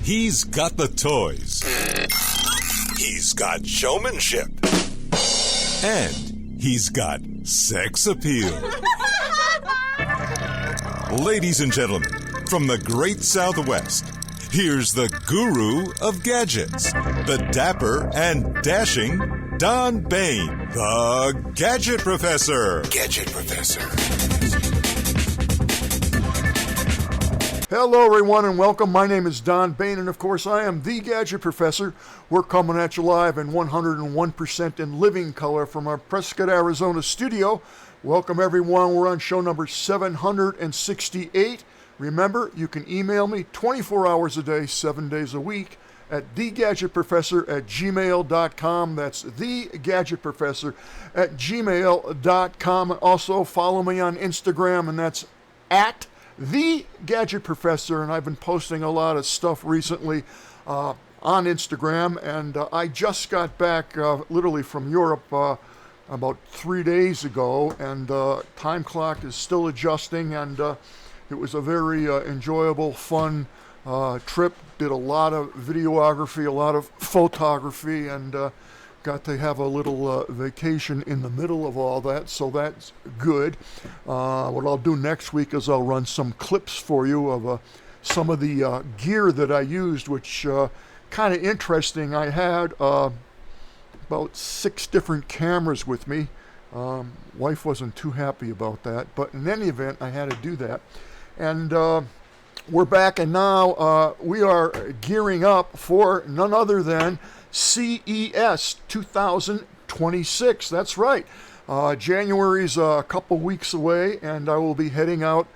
He's got the toys. He's got showmanship. And he's got sex appeal. Ladies and gentlemen, from the great Southwest, here's the guru of gadgets, the dapper and dashing Don Baine, the Gadget Professor. Gadget Professor. Hello, everyone, and welcome. My name is Don Baine, and of course, I am the Gadget Professor. We're coming at you live in 101% in living color from our Prescott, Arizona studio. Welcome, everyone. We're on show number 768. Remember, you can email me 24 hours a day, 7 days a week at thegadgetprofessor@gmail.com. That's thegadgetprofessor@gmail.com. Also, follow me on Instagram, and that's at The Gadget Professor, and I've been posting a lot of stuff recently on Instagram, and I just got back literally from Europe about 3 days ago, and time clock is still adjusting, and it was a very enjoyable, fun trip. Did a lot of videography, a lot of photography, and got to have a little vacation in the middle of all that, so that's good. What I'll do next week is I'll run some clips for you of some of the gear that I used, which kind of interesting. I had about 6 different cameras with me. Wife wasn't too happy about that, but in any event, I had to do that. And we're back, and now we are gearing up for none other than CES 2026. That's right. January's a couple weeks away, and I will be heading out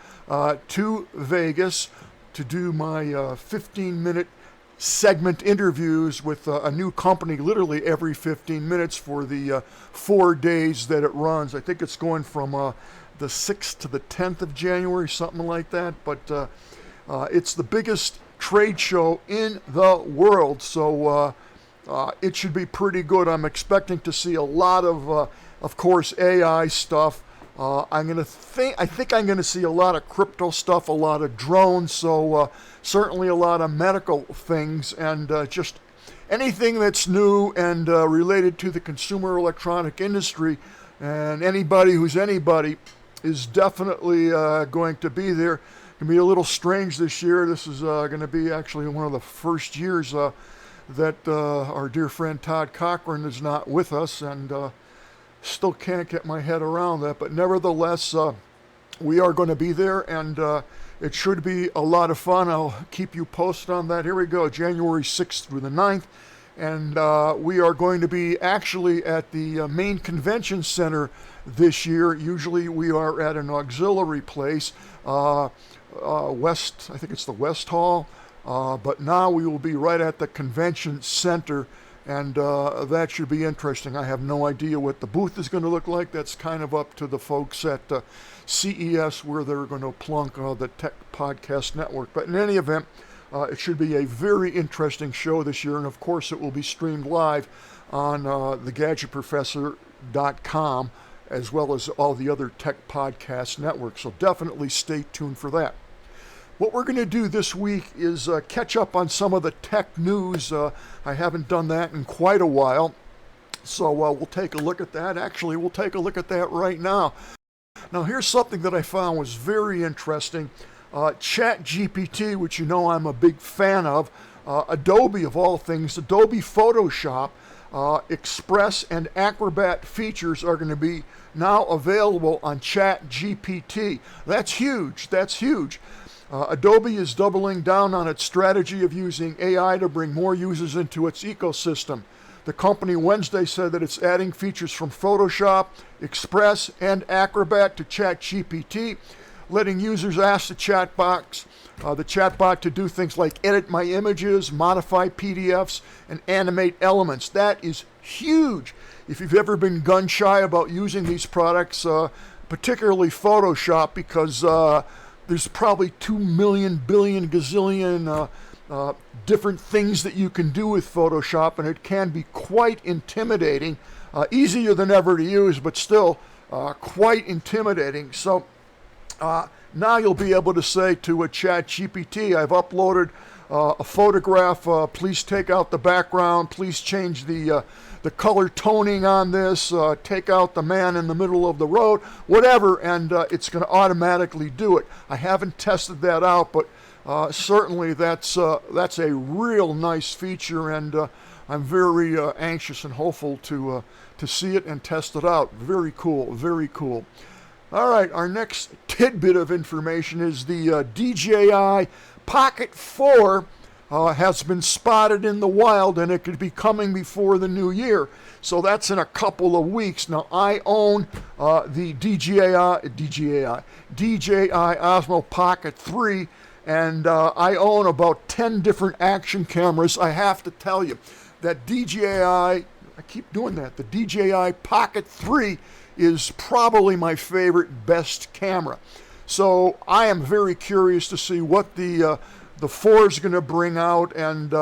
to Vegas to do my 15-minute segment interviews with a new company literally every 15 minutes for the 4 days that it runs. I think it's going from the 6th to the 10th of January, something like that. But it's the biggest trade show in the world, so it should be pretty good. I'm expecting to see a lot of course, AI stuff. I think I'm going to see a lot of crypto stuff, a lot of drones, so certainly a lot of medical things, and just anything that's new and related to the consumer electronic industry. And anybody who's anybody is definitely going to be there. It's going to be a little strange this year. This is going to be actually one of the first years that our dear friend Todd Cochran is not with us, and still can't get my head around that. But nevertheless, we are going to be there, and it should be a lot of fun. I'll keep you posted on that. Here we go, January 6th through the 9th. And we are going to be actually at the main convention center this year. Usually we are at an auxiliary place, West, I think it's the West Hall. But now we will be right at the convention center, and that should be interesting. I have no idea what the booth is going to look like. That's kind of up to the folks at CES, where they're going to plunk the Tech Podcast Network. But in any event, it should be a very interesting show this year, and of course it will be streamed live on thegadgetprofessor.com, as well as all the other Tech Podcast networks. So definitely stay tuned for that. What we're going to do this week is catch up on some of the tech news. I haven't done that in quite a while, so we'll take a look at that. Actually, we'll take a look at that right now. Now, here's something that I found was very interesting. ChatGPT, which you know I'm a big fan of, Adobe of all things, Adobe Photoshop, Express and Acrobat features are going to be now available on ChatGPT. That's huge. That's huge. Adobe is doubling down on its strategy of using AI to bring more users into its ecosystem. The company Wednesday said that it's adding features from Photoshop, Express, and Acrobat to ChatGPT, letting users ask the chatbot to do things like edit my images, modify PDFs, and animate elements. That is huge. If you've ever been gun shy about using these products, particularly Photoshop, because there's probably 2 million, billion, gazillion different things that you can do with Photoshop, and it can be quite intimidating. Easier than ever to use, but still quite intimidating. So now you'll be able to say to a ChatGPT, I've uploaded a photograph, please take out the background, please change the color toning on this, take out the man in the middle of the road, whatever, and it's going to automatically do it. I haven't tested that out, but certainly that's a real nice feature, and I'm very anxious and hopeful to see it and test it out. Very cool, very cool. All right, our next tidbit of information is the DJI Pocket 4 has been spotted in the wild, and it could be coming before the new year. So that's in a couple of weeks. Now, I own the DJI Osmo Pocket 3, and I own about 10 different action cameras. I have to tell you that I keep doing that, the DJI Pocket 3 is probably my favorite, best camera. So I am very curious to see what the 4 is going to bring out, and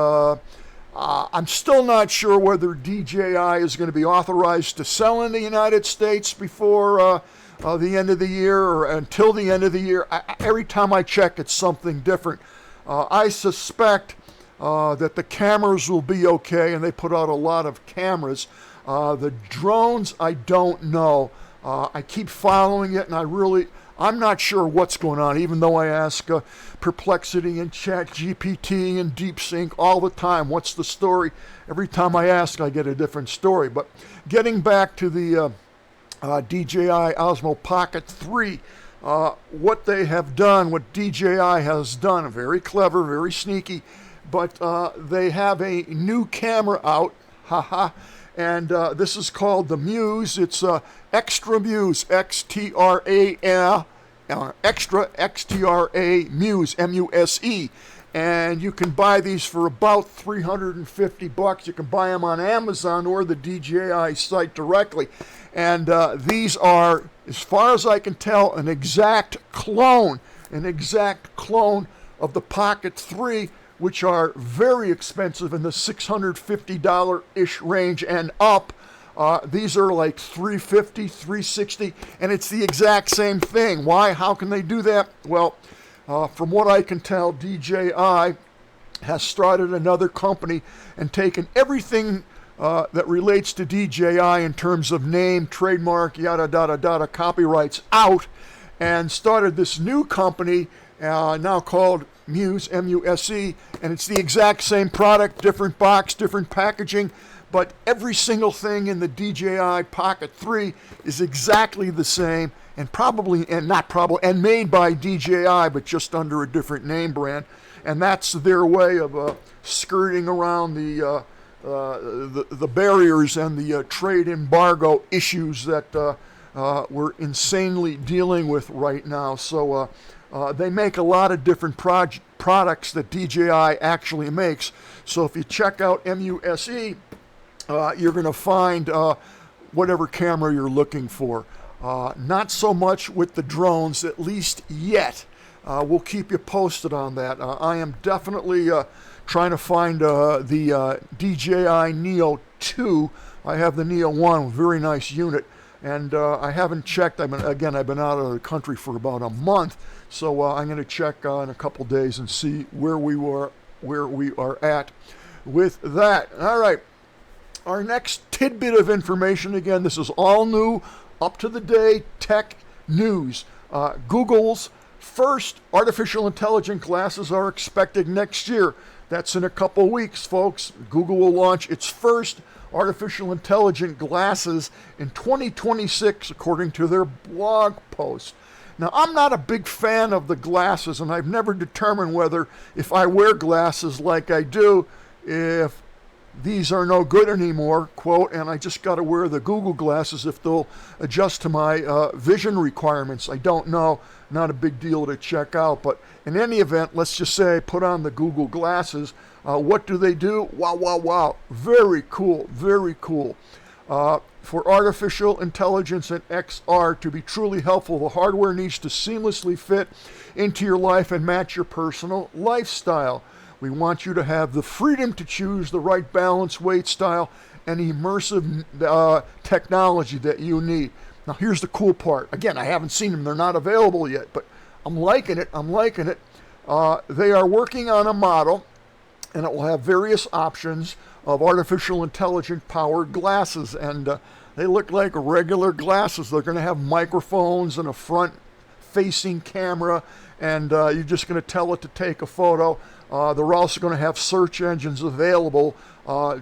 I'm still not sure whether DJI is going to be authorized to sell in the United States before the end of the year or until the end of the year. Every time I check, it's something different. I suspect that the cameras will be okay, and they put out a lot of cameras. The drones, I don't know. I keep following it, and I'm not sure what's going on, even though I ask Perplexity and ChatGPT and DeepSync all the time, what's the story? Every time I ask, I get a different story. But getting back to the DJI Osmo Pocket 3, what they have done, what DJI has done, very clever, very sneaky, but they have a new camera out, and this is called the Muse. It's Extra Muse, X-T-R-A, Muse, M-U-S-E. And you can buy these for about $350. You can buy them on Amazon or the DJI site directly. And these are, as far as I can tell, an exact clone of the Pocket 3, which are very expensive in the $650-ish range and up. These are like $350, $360, and it's the exact same thing. Why? How can they do that? Well, from what I can tell, DJI has started another company and taken everything that relates to DJI in terms of name, trademark, yada, copyrights out, and started this new company now called Muse, M-U-S-E, and it's the exact same product, different box, different packaging, but every single thing in the DJI Pocket 3 is exactly the same, and made by DJI, but just under a different name brand, and that's their way of skirting around the barriers and the trade embargo issues that we're insanely dealing with right now. So they make a lot of different products that DJI actually makes. So if you check out MUSE, you're going to find whatever camera you're looking for. Not so much with the drones, at least yet. We'll keep you posted on that. I am definitely trying to find the DJI Neo 2. I have the Neo 1, very nice unit. And I haven't checked. I've been out of the country for about a month. So I'm going to check in a couple days and see where we are at with that. All right. Our next tidbit of information, again, this is all new, up-to-the-day tech news. Google's first artificial intelligence glasses are expected next year. That's in a couple weeks, folks. Google will launch its first artificial intelligent glasses in 2026, according to their blog post. Now, I'm not a big fan of the glasses, and I've never determined whether, if I wear glasses like I do, if these are no good anymore, quote, and I just got to wear the Google glasses if they'll adjust to my vision requirements. I don't know. Not a big deal to check out. But in any event, let's just say I put on the Google glasses. What do they do? Wow. Very cool. Very cool. For artificial intelligence and XR to be truly helpful, the hardware needs to seamlessly fit into your life and match your personal lifestyle. We want you to have the freedom to choose the right balance, weight, style, and immersive technology that you need. Now, here's the cool part. Again, I haven't seen them. They're not available yet, but I'm liking it. They are working on a model and it will have various options of artificial intelligence powered glasses, and they look like regular glasses. They're going to have microphones and a front facing camera, and you're just going to tell it to take a photo. They're also going to have search engines available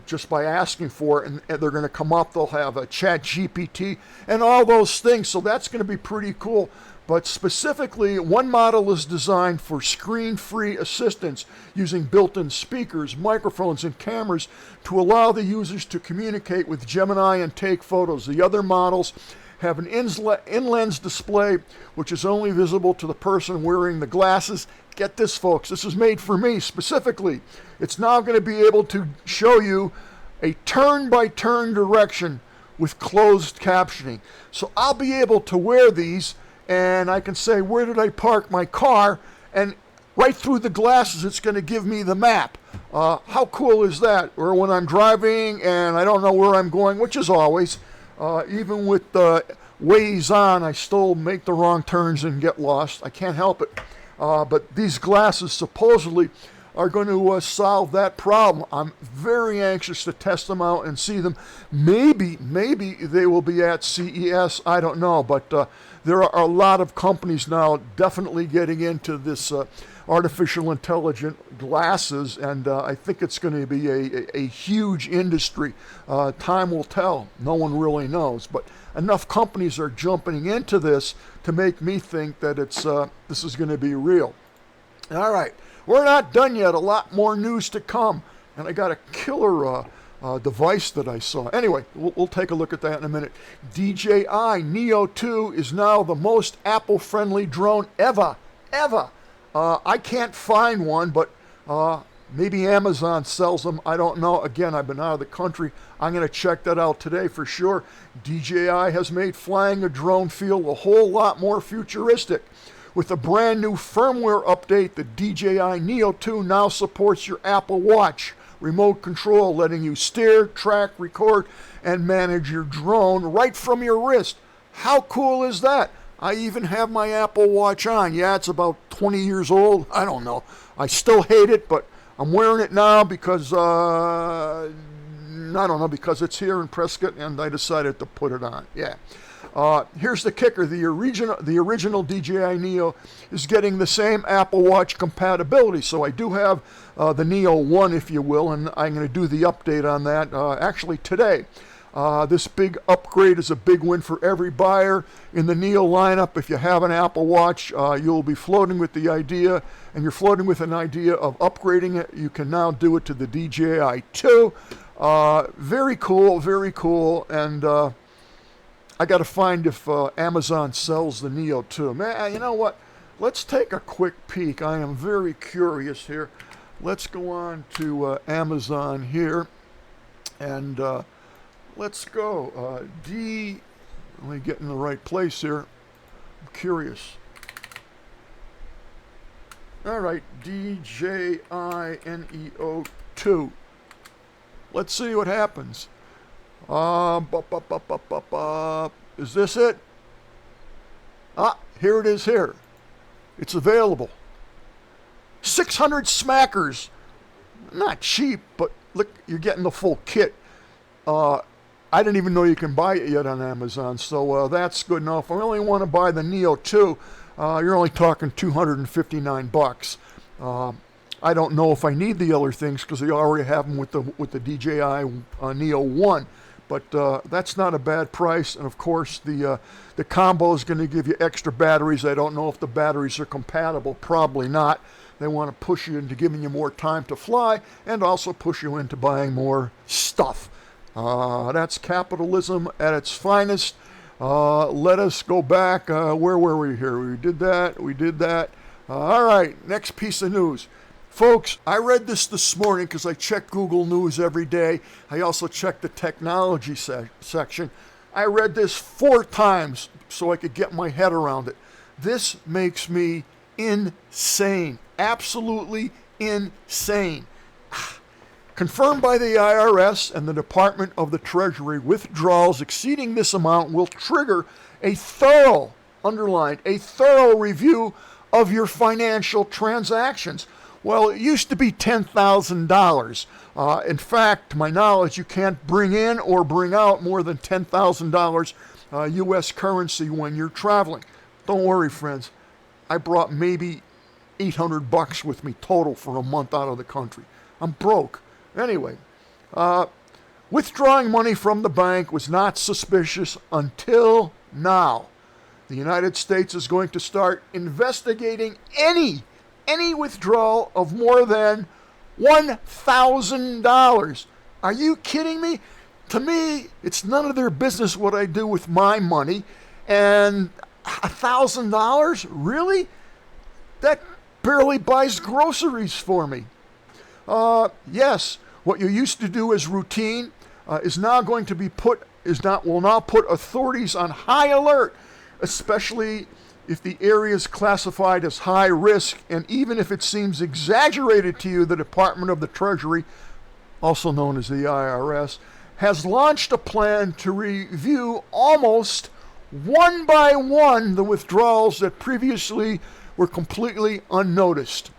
just by asking for it, and they're going to come up. They'll have a chat GPT and all those things, so that's going to be pretty cool. But specifically, one model is designed for screen-free assistance using built-in speakers, microphones, and cameras to allow the users to communicate with Gemini and take photos. The other models have an in-lens display, which is only visible to the person wearing the glasses. Get this, folks, this is made for me specifically. It's now going to be able to show you a turn-by-turn direction with closed captioning. So I'll be able to wear these, and I can say, where did I park my car? And right through the glasses, it's going to give me the map. How cool is that? Or when I'm driving and I don't know where I'm going, which is always, even with Waze on, I still make the wrong turns and get lost. I can't help it. But these glasses supposedly are going to solve that problem. I'm very anxious to test them out and see them. Maybe they will be at CES. I don't know. But there are a lot of companies now definitely getting into this artificial intelligent glasses, and I think it's going to be a huge industry. Time will tell. No one really knows. But enough companies are jumping into this to make me think that this is going to be real. All right. We're not done yet. A lot more news to come. And I got a killer device that I saw. Anyway, we'll take a look at that in a minute. DJI Neo 2 is now the most Apple-friendly drone ever. I can't find one, but maybe Amazon sells them. I don't know. Again, I've been out of the country. I'm going to check that out today for sure. DJI has made flying a drone feel a whole lot more futuristic. With a brand new firmware update, the DJI Neo 2 now supports your Apple Watch remote control, letting you steer, track, record, and manage your drone right from your wrist. How cool is that? I even have my Apple Watch on. Yeah, it's about 20 years old. I don't know. I still hate it, but I'm wearing it now because, I don't know, because it's here in Prescott, and I decided to put it on. Yeah. Here's the kicker. The original DJI Neo is getting the same Apple Watch compatibility. So I do have the Neo 1, if you will, and I'm going to do the update on that actually today. This big upgrade is a big win for every buyer in the Neo lineup. If you have an Apple Watch, you'll be floating with the idea, and you're floating with an idea of upgrading it. You can now do it to the DJI 2. Very cool, and I got to find if Amazon sells the Neo 2. Man, you know what? Let's take a quick peek. I am very curious here. Let's go on to Amazon here, and let's go. Let me get in the right place here. I'm curious. All right, DJI Neo 2. Let's see what happens. Is this it? Here it is here. It's available. 600 smackers. Not cheap, but look, you're getting the full kit. I didn't even know you can buy it yet on Amazon, so that's good enough. I only want to buy the Neo 2. You're only talking $259. I don't know if I need the other things because they already have them with the DJI Neo 1. But that's not a bad price, and of course the combo is going to give you extra batteries. I don't know if the batteries are compatible. Probably not. They want to push you into giving you more time to fly, and also push you into buying more stuff. That's capitalism at its finest. Let us go back. Where were we here? We did that. All right, next piece of news. Folks, I read this morning because I check Google News every day. I also check the technology section. I read this 4 times so I could get my head around it. This makes me insane. Absolutely insane. Confirmed by the IRS and the Department of the Treasury, withdrawals exceeding this amount will trigger a thorough, underlined, a thorough review of your financial transactions. Well, it used to be $10,000. In fact, to my knowledge, you can't bring in or bring out more than $10,000 U.S. currency when you're traveling. Don't worry, friends. I brought maybe $800 with me total for a month out of the country. I'm broke. Anyway, withdrawing money from the bank was not suspicious until now. The United States is going to start investigating any withdrawal of more than $1,000. Are you kidding me? To me, it's none of their business what I do with my money. And $1,000? Really? That barely buys groceries for me. Yes, what you used to do as routine will now put authorities on high alert, especially if the area is classified as high risk, and even if it seems exaggerated to you, the Department of the Treasury, also known as the IRS, has launched a plan to review almost one by one the withdrawals that previously were completely unnoticed.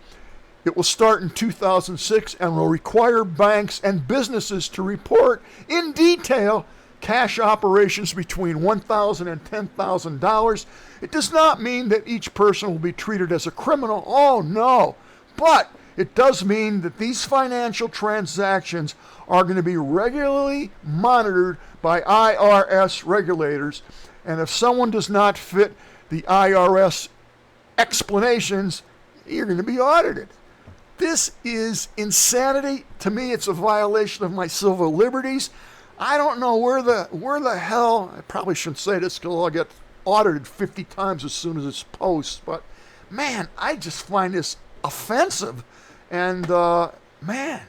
It will start in 2006 and will require banks and businesses to report in detail cash operations between $1,000 and $10,000. It does not mean that each person will be treated as a criminal. Oh no. But it does mean that these financial transactions are going to be regularly monitored by IRS regulators. And if someone does not fit the IRS explanations, you're going to be audited. This is insanity. To me, it's a violation of my civil liberties. I don't know where the hell, I probably shouldn't say this because I'll get audited 50 times as soon as it's posts, but man, I just find this offensive. And man,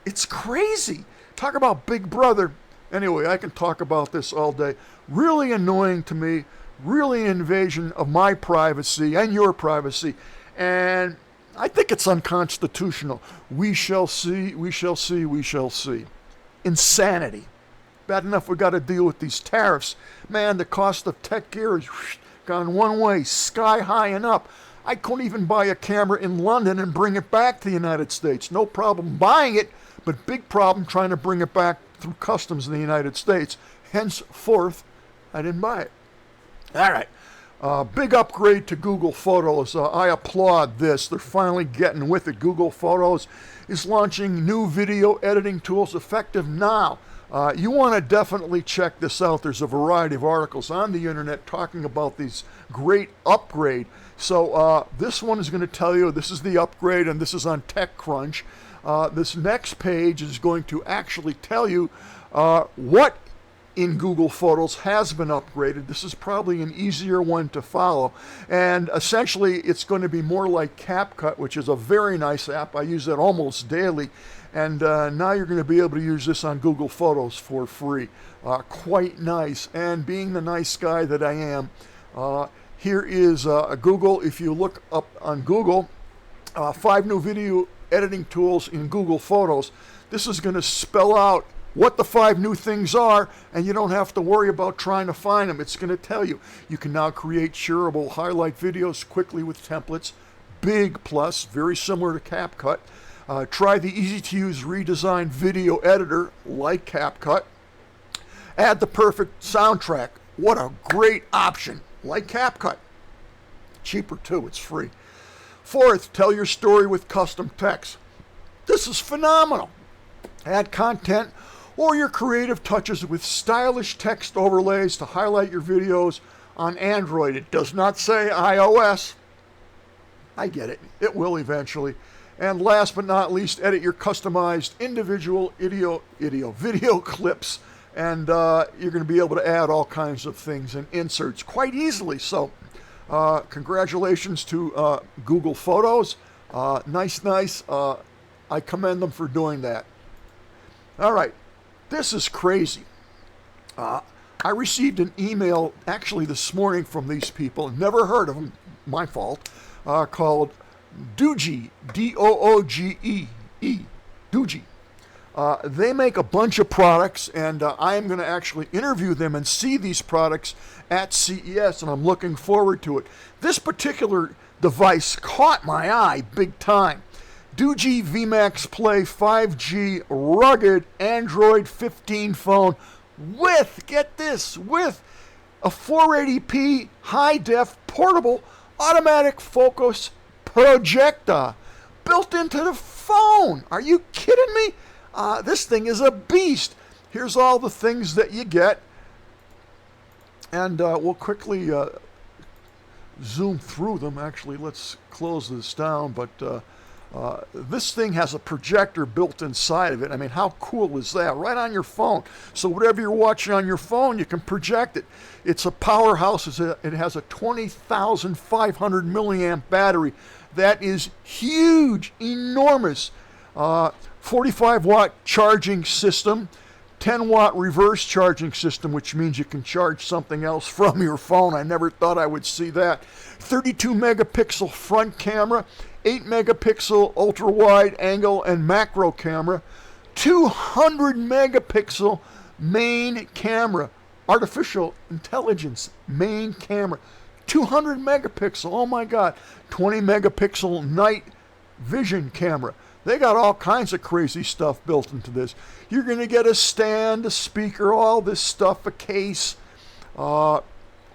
it's crazy. Talk about Big Brother. Anyway, I can talk about this all day. Really annoying to me, really an invasion of my privacy and your privacy. And I think it's unconstitutional. We shall see, we shall see, we shall see. Insanity. Bad enough we got to deal with these tariffs. Man, the cost of tech gear has gone one way, sky high and up. I couldn't even buy a camera in London and bring it back to the United States. No problem buying it, but big problem trying to bring it back through customs in the United States. Henceforth, I didn't buy it. All right. Big upgrade to Google Photos. I applaud this. They're finally getting with it. Google Photos is launching new video editing tools effective now. You want to definitely check this out. There's a variety of articles on the internet talking about these great upgrade. So this one is going to tell you this is the upgrade, and this is on TechCrunch. This next page is going to actually tell you what in Google Photos has been upgraded. This is probably an easier one to follow. And essentially, it's going to be more like CapCut, which is a very nice app. I use it almost daily. And now you're going to be able to use this on Google Photos for free. Quite nice. And being the nice guy that I am, here is Google. If you look up on Google, 5 new video editing tools in Google Photos. This is going to spell out what the 5 new things are, and you don't have to worry about trying to find them. It's going to tell you. You can now create shareable highlight videos quickly with templates. Big plus, very similar to CapCut. Try the easy-to-use redesigned video editor like CapCut. Add the perfect soundtrack. What a great option, like CapCut. Cheaper too, it's free. 4th, tell your story with custom text. This is phenomenal. Add content or your creative touches with stylish text overlays to highlight your videos on Android. It does not say iOS. I get it. It will eventually. And last but not least, edit your customized individual video clips. And you're going to be able to add all kinds of things and inserts quite easily. So congratulations to Google Photos. Nice. I commend them for doing that. All right. This is crazy. I received an email actually this morning from these people, never heard of them, my fault, called Doogie, D-O-O-G-E-E, Doogie. They make a bunch of products, and I am going to actually interview them and see these products at CES, and I'm looking forward to it. This particular device caught my eye big time. DJI VMAX Play 5G rugged Android 15 phone with, get this, with a 480p high-def portable automatic focus projector built into the phone. Are you kidding me? This thing is a beast. Here's all the things that you get. And we'll quickly zoom through them. Actually, let's close this down. But this thing has a projector built inside of it. I mean, how cool is that? Right on your phone. So whatever you're watching on your phone, you can project it. It's a powerhouse. It has a 20,500 milliamp battery. That is huge, enormous. 45 watt charging system. 10 watt reverse charging system, which means you can charge something else from your phone. I never thought I would see that. 32 megapixel front camera, 8 megapixel ultra wide angle and macro camera, 200 megapixel main camera, artificial intelligence main camera, 200 megapixel, oh my God, 20 megapixel night vision camera. They got all kinds of crazy stuff built into this. You're going to get a stand, a speaker, all this stuff, a case. What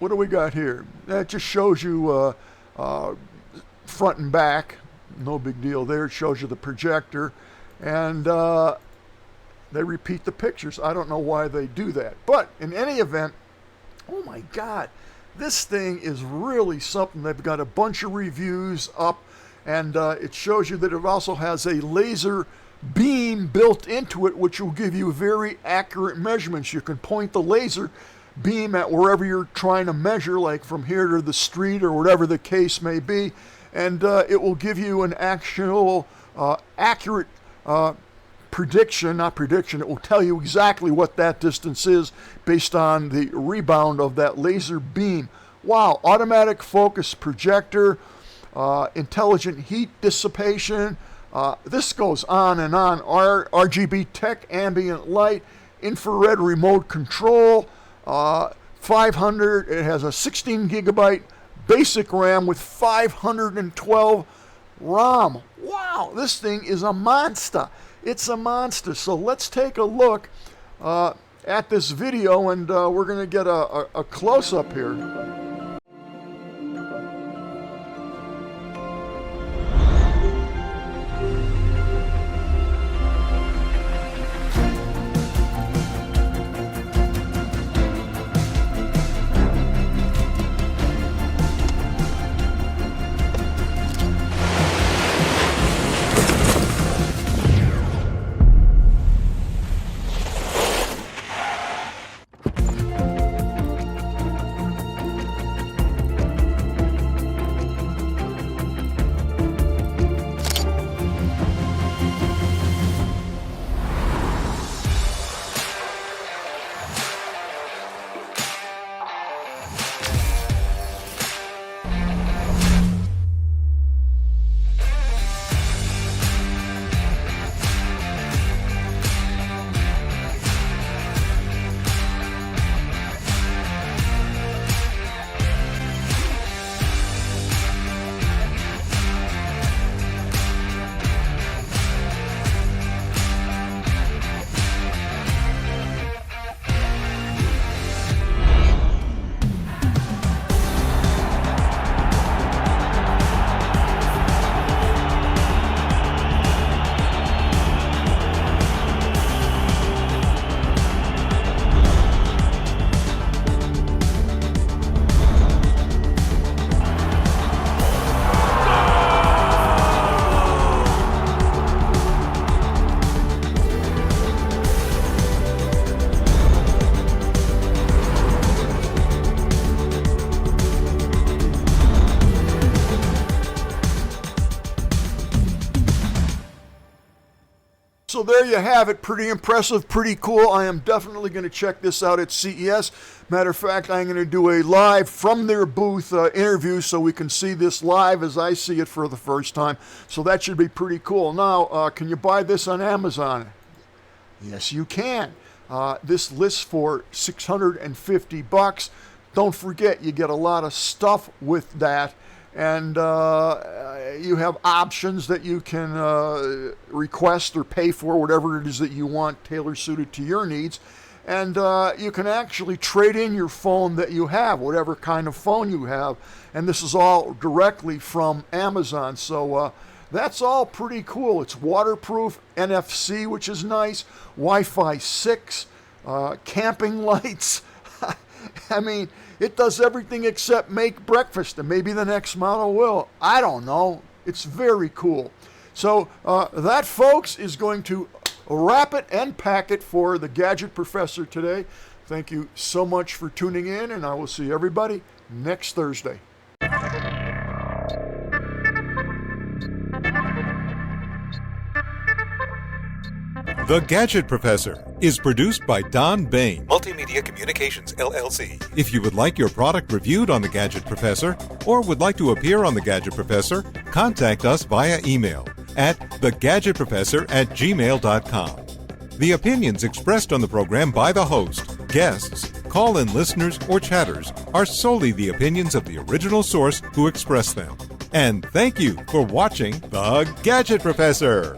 do we got here? That just shows you front and back. No big deal there. It shows you the projector. And they repeat the pictures. I don't know why they do that. But in any event, oh my God, this thing is really something. They've got a bunch of reviews up. And it shows you that it also has a laser beam built into it, which will give you very accurate measurements. You can point the laser beam at wherever you're trying to measure, like from here to the street or whatever the case may be, and it will give you an actual accurate prediction, not prediction, it will tell you exactly what that distance is based on the rebound of that laser beam. Wow, automatic focus projector. Intelligent heat dissipation. This goes on and on. RGB tech ambient light, infrared remote control, 500. It has a 16 gigabyte basic RAM with 512 ROM. Wow, this thing is a monster. It's a monster. So let's take a look at this video, and we're going to get a close-up here. So there you have it. Pretty impressive, pretty cool. I am definitely going to check this out at CES. Matter of fact, I'm going to do a live from their booth interview so we can see this live as I see it for the first time. So that should be pretty cool. Now, can you buy this on Amazon? Yes, you can. This lists for $650. Don't forget, you get a lot of stuff with that. and you have options that you can request or pay for, whatever it is that you want, tailor-suited to your needs. And you can actually trade in your phone that you have, whatever kind of phone you have. And this is all directly from Amazon. So that's all pretty cool. It's waterproof, NFC, which is nice, Wi-Fi 6, camping lights. I mean, it does everything except make breakfast, and maybe the next model will. I don't know. It's very cool. So that, folks, is going to wrap it and pack it for the Gadget Professor today. Thank you so much for tuning in, and I will see everybody next Thursday. The Gadget Professor is produced by Don Baine, Multimedia Communications, LLC. If you would like your product reviewed on The Gadget Professor or would like to appear on The Gadget Professor, contact us via email at thegadgetprofessor@gmail.com. The opinions expressed on the program by the host, guests, call-in listeners, or chatters are solely the opinions of the original source who expressed them. And thank you for watching The Gadget Professor.